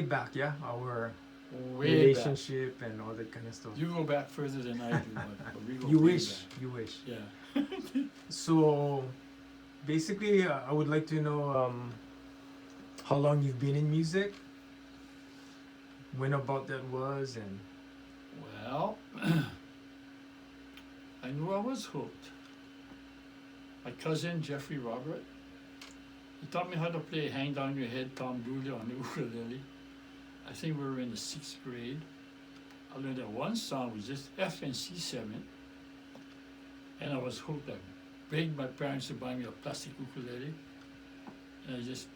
back, yeah, our Way back. relationship and all that kind of stuff. You go back further than I do, but we go You way wish, back. you wish. Yeah. So, basically, I would like to know how long you've been in music, when about that was, and Well, I knew I was hooked. My cousin Jeffrey Robert, he taught me how to play "Hang Down Your Head" Tom Dooley on the ukulele. I think we were in the 6th grade. I learned that one song was just F and C7, and I was hooked. I begged my parents to buy me a plastic ukulele, and I just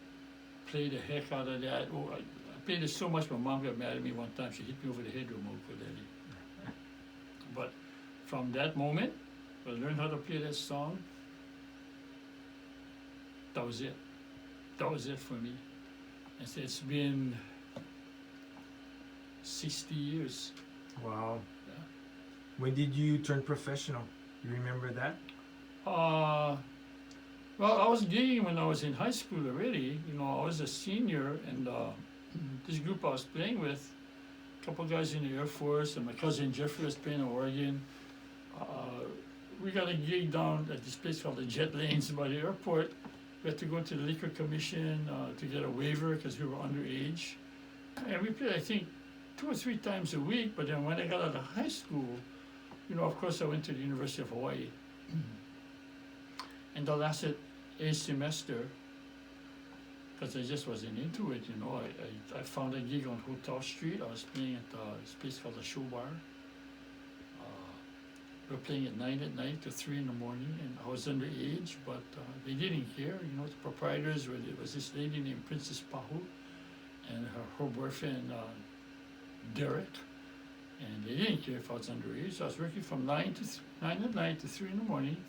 played the heck out of that. Oh, I played it so much my mom got mad at me one time. She hit me over the head with my ukulele. But from that moment, when I learned how to play that song, that was it. That was it for me. And so it's been 60 years. wow. Yeah. When did you turn professional? You remember that? Well, I was gigging when I was in high school already. You know, I was a senior, and this group I was playing with, a couple guys in the Air Force, and my cousin Jeffrey was playing organ. We got a gig down at this place called the Jet Lanes by the airport. We had to go to the Liquor Commission to get a waiver because we were underage. And we played, I think, 2 or 3 times a week. But then when I got out of high school, you know, of course, I went to the University of Hawaii. And that lasted a semester because I just wasn't into it, you know. I found a gig on Hotel Street. I was playing at this place called the Show Bar. We were playing at 9 at night to 3 in the morning, and I was underage, but they didn't care. You know, the proprietors were, there was this lady named Princess Pahu and her boyfriend, Derek, and they didn't care if I was underage. So I was working from 9 at night to 3 in the morning,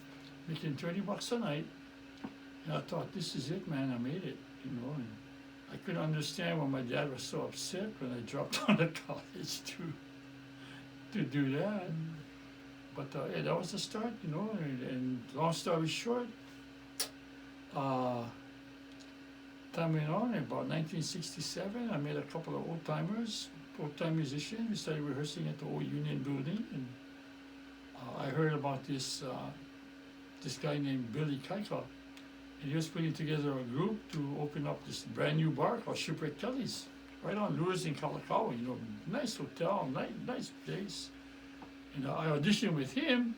making $30 a night, and I thought, this is it, man, I made it, you know. And I couldn't understand why my dad was so upset when I dropped out of college to do that. But yeah, that was the start, you know, and long story short, time went on. About 1967, I met a couple of old-time musicians. We started rehearsing at the old Union Building, and I heard about this guy named Billy Kaika, and he was putting together a group to open up this brand new bar called Shipwreck Kelly's, right on Lewis in Kalakaua, you know, nice hotel, nice place. And I auditioned with him.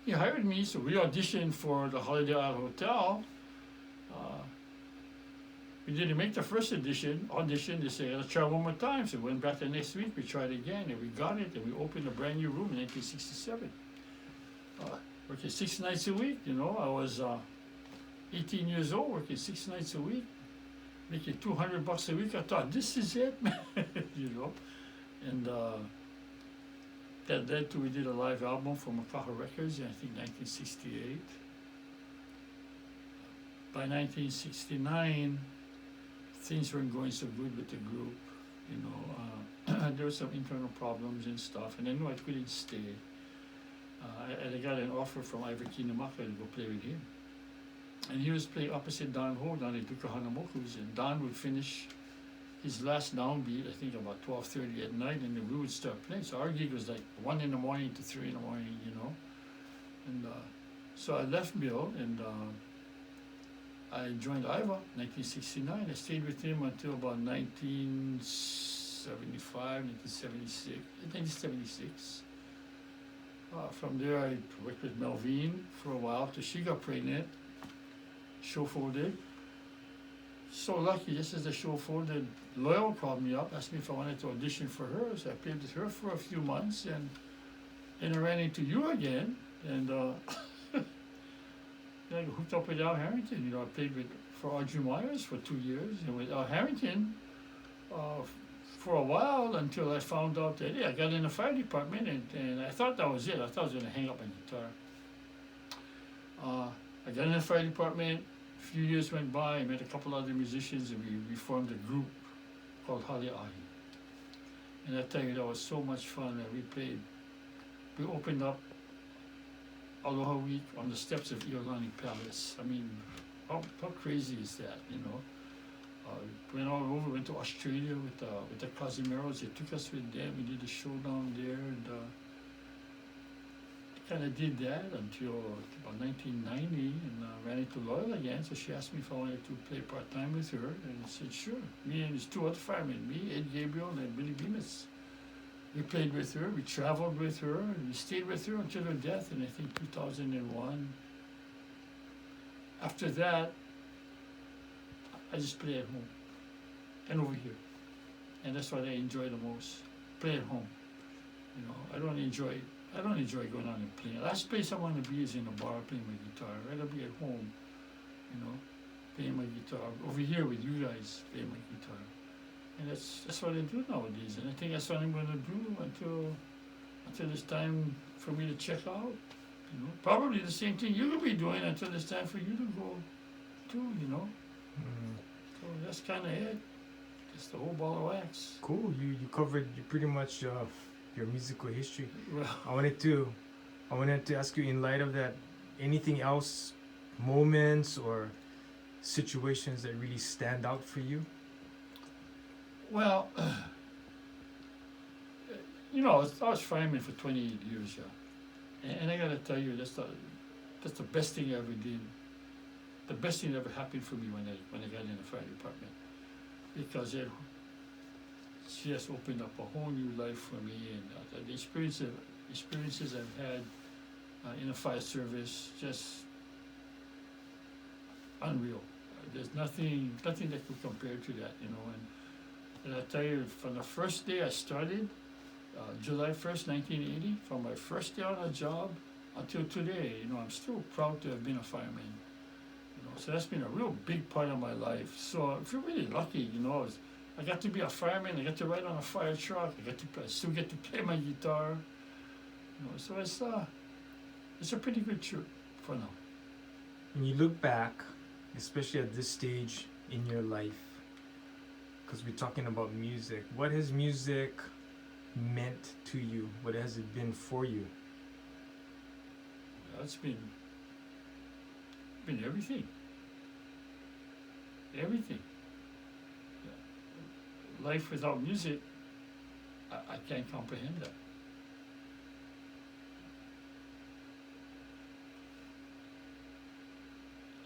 He hired me, so we auditioned for the Holiday Isle Hotel. We didn't make the first audition. They said, let's try one more time. So we went back the next week, we tried again, and we got it, and we opened a brand new room in 1967. Working 6 nights a week, you know. I was 18 years old, working 6 nights a week, making $200 a week. I thought, this is it, man, you know. And that led to, we did a live album for Makaha Records in, I think, 1968. By 1969, things weren't going so good with the group, you know. There were some internal problems and stuff, and I knew I couldn't stay. And I got an offer from Ivor Kinamaka to go play with him. And he was playing opposite Don Ho down at Duka Hanamoku's, and Don would finish his last downbeat, I think about 12:30 at night, and then we would start playing. So our gig was like 1 in the morning to 3 in the morning, you know. And so I left Bill, and I joined Iva 1969. I stayed with him until about 1975, 1976. From there, I worked with Melvine for a while till she got pregnant. Show folded. So lucky, just as the show folded, Loyal called me up, asked me if I wanted to audition for her. So I played with her for a few months, and then I ran into you again, and I hooked up with Al Harrington. You know, I played for Audrey Myers for 2 years, and with Al Harrington for a while, until I found out that, I got in the fire department, and I thought that was it. I thought I was going to hang up my guitar. I got in the fire department. A few years went by. I met a couple other musicians, and we formed a group called Hale Ahi. And I tell you, that was so much fun. And we opened up Aloha Week on the steps of Iolani Palace. I mean, how crazy is that, you know? Went all over, went to Australia with the Casimeros. They took us with them. We did a show down there, and kind of did that until about 1990, and ran into Loyal again. So she asked me if I wanted to play part time with her, and I said sure. Me and his two other firemen, me, Ed Gabriel, and Billy Bemis. We played with her. We traveled with her, and we stayed with her until her death in I think 2001. After that, I just play at home and over here, and that's what I enjoy the most. Play at home. You know, I don't enjoy going out and playing. Last place I want to be is in a bar playing my guitar. I'd rather be at home, you know, playing my guitar. Over here with you guys, playing my guitar. And that's what I do nowadays. And I think that's what I'm going to do until it's time for me to check out. You know, probably the same thing you're going to be doing until it's time for you to go too, you know. So that's kind of it. Just the whole ball of wax. Cool. You covered pretty much your musical history. Well, I wanted to ask you, in light of that, anything else, moments or situations that really stand out for you? well, you know, I was fireman for 28 years, yeah. And I gotta tell you, that's the best thing I ever did. The best thing that ever happened for me when I got in the fire department, because it just opened up a whole new life for me, and the experiences I've had in the fire service, just unreal. There's nothing that could compare to that, you know. And I tell you, from the first day I started, July 1st, 1980, from my first day on the job until today, you know, I'm still proud to have been a fireman. You know, so that's been a real big part of my life. So I feel really lucky, you know. I got to be a fireman. I got to ride on a fire truck. I still get to play my guitar. You know, so it's a pretty good trip for now. When you look back, especially at this stage in your life, because we're talking about music, what has music meant to you? What has it been for you? It's been everything. Everything. Life without music, I can't comprehend that.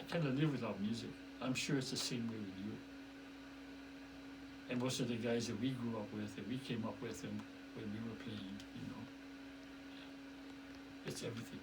I cannot live without music. I'm sure it's the same way with you. And most of the guys that we grew up with, that we came up with, and when we were playing, you know, it's everything.